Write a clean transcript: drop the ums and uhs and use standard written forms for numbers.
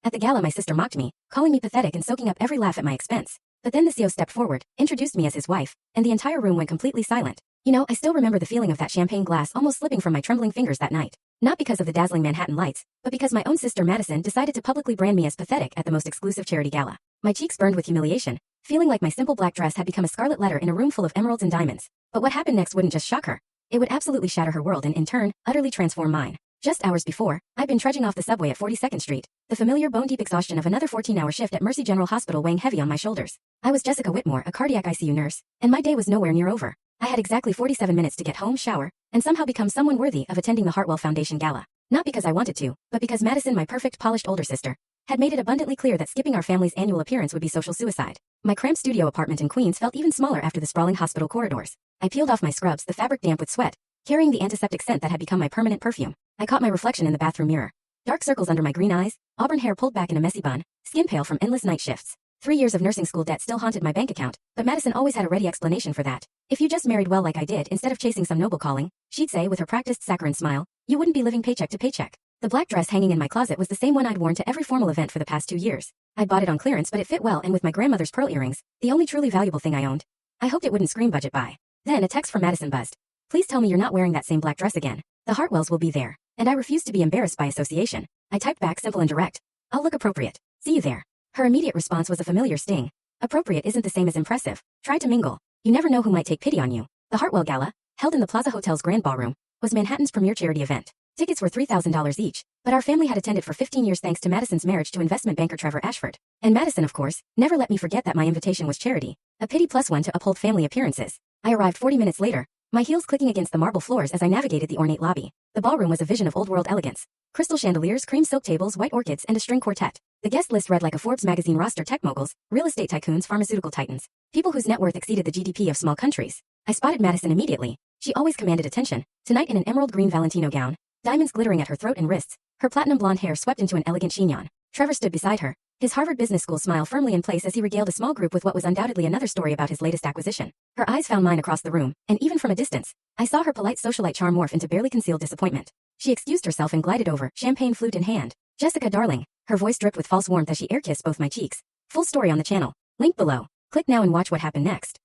At the gala my sister mocked me, calling me pathetic and soaking up every laugh at my expense. But then the CEO stepped forward, introduced me as his wife, and the entire room went completely silent. You know, I still remember the feeling of that champagne glass almost slipping from my trembling fingers that night. Not because of the dazzling Manhattan lights, but because my own sister Madison decided to publicly brand me as pathetic at the most exclusive charity gala. My cheeks burned with humiliation, feeling like my simple black dress had become a scarlet letter in a room full of emeralds and diamonds. But what happened next wouldn't just shock her. It would absolutely shatter her world and in turn, utterly transform mine. Just hours before, I'd been trudging off the subway at 42nd Street, the familiar bone-deep exhaustion of another 14-hour shift at Mercy General Hospital weighing heavy on my shoulders. I was Jessica Whitmore, a cardiac ICU nurse, and my day was nowhere near over. I had exactly 47 minutes to get home, shower, and somehow become someone worthy of attending the Hartwell Foundation Gala. Not because I wanted to, but because Madison, my perfect, polished older sister, had made it abundantly clear that skipping our family's annual appearance would be social suicide. My cramped studio apartment in Queens felt even smaller after the sprawling hospital corridors. I peeled off my scrubs, the fabric damp with sweat, carrying the antiseptic scent that had become my permanent perfume. I caught my reflection in the bathroom mirror. Dark circles under my green eyes, auburn hair pulled back in a messy bun, skin pale from endless night shifts. 3 years of nursing school debt still haunted my bank account, but Madison always had a ready explanation for that. If you just married well like I did instead of chasing some noble calling, she'd say with her practiced saccharine smile, you wouldn't be living paycheck to paycheck. The black dress hanging in my closet was the same one I'd worn to every formal event for the past 2 years. I'd bought it on clearance, but it fit well, and with my grandmother's pearl earrings, the only truly valuable thing I owned. I hoped it wouldn't scream budget buy. Then a text from Madison buzzed. Please tell me you're not wearing that same black dress again. The Hartwells will be there. And I refused to be embarrassed by association. I typed back simple and direct. I'll look appropriate. See you there. Her immediate response was a familiar sting. Appropriate isn't the same as impressive. Try to mingle. You never know who might take pity on you. The Hartwell Gala, held in the Plaza Hotel's Grand Ballroom, was Manhattan's premier charity event. Tickets were $3,000 each, but our family had attended for 15 years thanks to Madison's marriage to investment banker Trevor Ashford. And Madison, of course, never let me forget that my invitation was charity, a pity plus one to uphold family appearances. I arrived 40 minutes later, my heels clicking against the marble floors as I navigated the ornate lobby. The ballroom was a vision of old-world elegance. Crystal chandeliers, cream silk tables, white orchids, and a string quartet. The guest list read like a Forbes magazine roster: tech moguls, real estate tycoons, pharmaceutical titans, people whose net worth exceeded the GDP of small countries. I spotted Madison immediately. She always commanded attention. Tonight in an emerald green Valentino gown, diamonds glittering at her throat and wrists, her platinum blonde hair swept into an elegant chignon. Trevor stood beside her, his Harvard Business School smile firmly in place as he regaled a small group with what was undoubtedly another story about his latest acquisition. Her eyes found mine across the room, and even from a distance, I saw her polite socialite charm morph into barely concealed disappointment. She excused herself and glided over, champagne flute in hand. Jessica, darling. Her voice dripped with false warmth as she air-kissed both my cheeks. Full story on the channel. Link below. Click now and watch what happened next.